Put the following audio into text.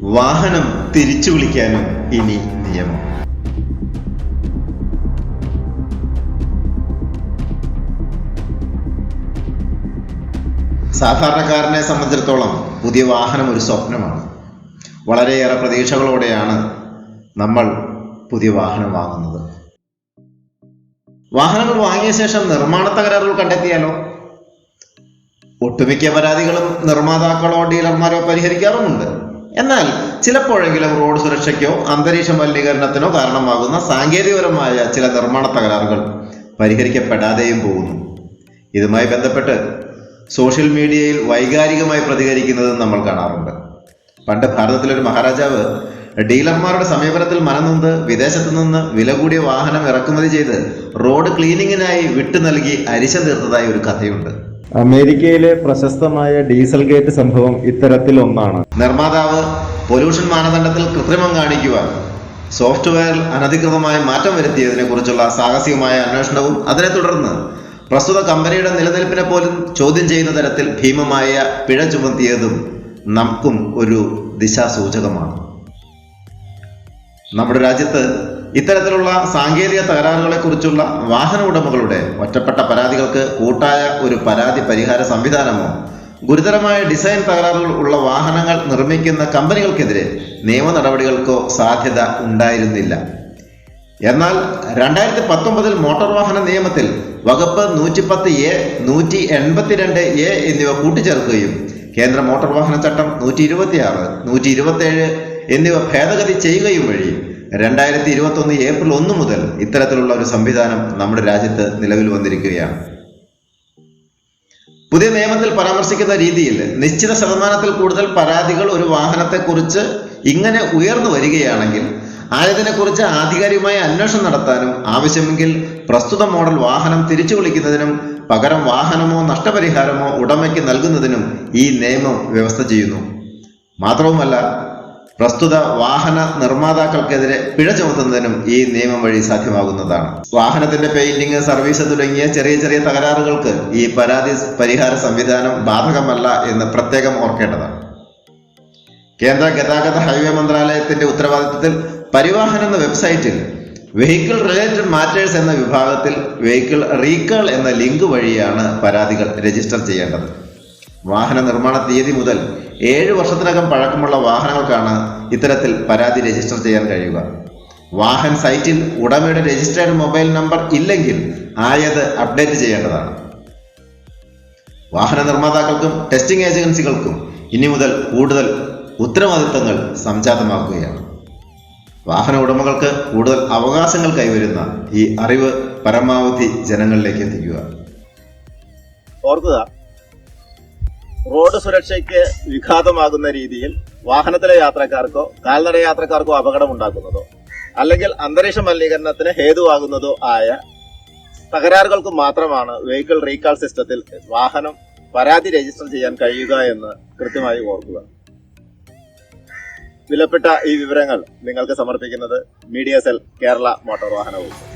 വാഹനം തിരിച്ചു വിളിക്കാനും ഇനി നിയമം. സാധാരണക്കാരനെ സംബന്ധിച്ചിടത്തോളം പുതിയ വാഹനം ഒരു സ്വപ്നമാണ്. വളരെയേറെ പ്രതീക്ഷകളോടെയാണ് നമ്മൾ പുതിയ വാഹനം വാങ്ങുന്നത്. വാഹനങ്ങൾ വാങ്ങിയ ശേഷം നിർമ്മാണ തകരാറുകൾ കണ്ടെത്തിയാലോ? ഒട്ടുമിക്ക പരാതികളും നിർമ്മാതാക്കളോ ഡീലർമാരോ പരിഹരിക്കാറുമുണ്ട്. എന്നാൽ ചിലപ്പോഴെങ്കിലും റോഡ് സുരക്ഷയ്ക്കോ അന്തരീക്ഷ മലിനീകരണത്തിനോ കാരണമാകുന്ന സാങ്കേതികപരമായ ചില നിർമ്മാണ തകരാറുകൾ പരിഹരിക്കപ്പെടാതെയും പോകുന്നു. ഇതുമായി ബന്ധപ്പെട്ട് സോഷ്യൽ മീഡിയയിൽ വൈകാരികമായി പ്രതികരിക്കുന്നത് നമ്മൾ കാണാറുണ്ട്. പണ്ട് ഭാരതത്തിലൊരു മഹാരാജാവ് ഡീലർമാരുടെ സമീപനത്തിൽ മനംനൊന്ത് വിദേശത്തു നിന്ന് വില കൂടിയ വാഹനം ഇറക്കുമതി ചെയ്ത് റോഡ് ക്ലീനിങ്ങിനായി വിട്ടു നൽകി അരിശം തീർത്തതായി ഒരു കഥയുണ്ട്. അമേരിക്കയിലെ പ്രശസ്തമായ ഡീസൽ ഗേറ്റ് സംഭവം ഇത്തരത്തിൽ ഒന്നാണ്. നിർമ്മാതാവ് പൊല്യൂഷൻ മാനദണ്ഡത്തിൽ കൃത്രിമം കാണിക്കുവാൻ സോഫ്റ്റ്വെയറിൽ അനധികൃതമായി മാറ്റം വരുത്തിയതിനെ കുറിച്ചുള്ള സാഹസികമായ അന്വേഷണവും അതിനെ തുടർന്ന് പ്രസ്തുത കമ്പനിയുടെ നിലനിൽപ്പിനെ പോലും ചോദ്യം ചെയ്യുന്ന തരത്തിൽ ഭീമമായ പിഴ ചുമത്തിയതും നമുക്കും ഒരു ദിശാസൂചകമാണ്. നമ്മുടെ രാജ്യത്ത് ഇത്തരത്തിലുള്ള സാങ്കേതിക തകരാറുകളെ കുറിച്ചുള്ള വാഹന ഉടമകളുടെ ഒറ്റപ്പെട്ട പരാതികൾക്ക് കൂട്ടായ ഒരു പരാതി പരിഹാര സംവിധാനമോ ഗുരുതരമായ ഡിസൈൻ തകരാറുകൾ ഉള്ള വാഹനങ്ങൾ നിർമ്മിക്കുന്ന കമ്പനികൾക്കെതിരെ നിയമ നടപടികൾക്കോ സാധ്യത ഉണ്ടായിരുന്നില്ല. എന്നാൽ 2019 മോട്ടോർ വാഹന നിയമത്തിൽ വകുപ്പ് 110A, 182A എന്നിവ കൂട്ടിച്ചേർക്കുകയും കേന്ദ്ര മോട്ടോർ വാഹന ചട്ടം 126, 127 എന്നിവ ഭേദഗതി ചെയ്യുകയും വഴി 2021 ഏപ്രിൽ 1 മുതൽ ഇത്തരത്തിലുള്ള ഒരു സംവിധാനം നമ്മുടെ രാജ്യത്ത് നിലവിൽ വന്നിരിക്കുകയാണ്. പുതിയ നിയമത്തിൽ പരാമർശിക്കുന്ന രീതിയിൽ നിശ്ചിത ശതമാനത്തിൽ കൂടുതൽ പരാതികൾ ഒരു വാഹനത്തെക്കുറിച്ച് ഇങ്ങനെ ഉയർന്നു വരികയാണെങ്കിൽ ആയതിനെക്കുറിച്ച് ആധികാരികമായ അന്വേഷണം നടത്താനും ആവശ്യമെങ്കിൽ പ്രസ്തുത മോഡൽ വാഹനം തിരിച്ചു വിളിക്കുന്നതിനും പകരം വാഹനമോ നഷ്ടപരിഹാരമോ ഉടമയ്ക്ക് നൽകുന്നതിനും ഈ നിയമം വ്യവസ്ഥ ചെയ്യുന്നു. മാത്രവുമല്ല, പ്രസ്തുത വാഹന നിർമ്മാതാക്കൾക്കെതിരെ പിഴ ചുമത്തുന്നതിനും ഈ നിയമം വഴി സാധ്യമാകുന്നതാണ്. വാഹനത്തിന്റെ പെയിന്റിങ്, സർവീസ് തുടങ്ങിയ ചെറിയ ചെറിയ തകരാറുകൾക്ക് ഈ പരാതി പരിഹാര സംവിധാനം ബാധകമല്ല എന്ന് പ്രത്യേകം ഓർക്കേണ്ടതാണ്. കേന്ദ്ര ഗതാഗത ഹൈവേ മന്ത്രാലയത്തിന്റെ ഉത്തരവാദിത്തത്തിൽ പരിവാഹൻ എന്ന വെബ്സൈറ്റിൽ വെഹിക്കിൾ റിലേറ്റഡ് മാറ്റേഴ്സ് എന്ന വിഭാഗത്തിൽ വെഹിക്കിൾ റീകാൾ എന്ന ലിങ്ക് വഴിയാണ് പരാതികൾ രജിസ്റ്റർ ചെയ്യേണ്ടത്. വാഹന നിർമ്മാണ തീയതി മുതൽ 7 വർഷത്തിനകം പഴക്കമുള്ള വാഹനങ്ങൾക്കാണ് ഇത്തരത്തിൽ പരാതി രജിസ്റ്റർ ചെയ്യാൻ കഴിയുക. വാഹൻ സൈറ്റിൽ ഉടമയുടെ രജിസ്റ്റേർഡ് മൊബൈൽ നമ്പർ ഇല്ലെങ്കിൽ ആയത് അപ്ഡേറ്റ് ചെയ്യേണ്ടതാണ്. വാഹന നിർമ്മാതാക്കൾക്കും ടെസ്റ്റിംഗ് ഏജൻസികൾക്കും ഇനി മുതൽ കൂടുതൽ ഉത്തരവാദിത്തങ്ങൾ സംജാതമാക്കുകയാണ്. വാഹന ഉടമകൾക്ക് കൂടുതൽ അവകാശങ്ങൾ കൈവരുന്ന ഈ അറിവ് പരമാവധി ജനങ്ങളിലേക്ക് എത്തിക്കുക. ഓർക്കുക, റോഡ് സുരക്ഷയ്ക്ക് വിഘാതമാകുന്ന രീതിയിൽ വാഹനത്തിലെ യാത്രക്കാർക്കോ കാൽനട യാത്രക്കാർക്കോ അപകടം ഉണ്ടാക്കുന്നതോ അല്ലെങ്കിൽ അന്തരീക്ഷ മലിനീകരണത്തിന് ഹേതുവാകുന്നതോ ആയ തകരാറുകൾക്ക് മാത്രമാണ് വെഹിക്കിൾ റീകാൾ സിസ്റ്റത്തിൽ വാഹനം പരാതി രജിസ്റ്റർ ചെയ്യാൻ കഴിയുക എന്ന് കൃത്യമായി ഓർക്കുക. വിലപ്പെട്ട ഈ വിവരങ്ങൾ നിങ്ങൾക്ക് സമർപ്പിക്കുന്നത് മീഡിയ സെൽ കേരള മോട്ടോർ വാഹന വകുപ്പ്.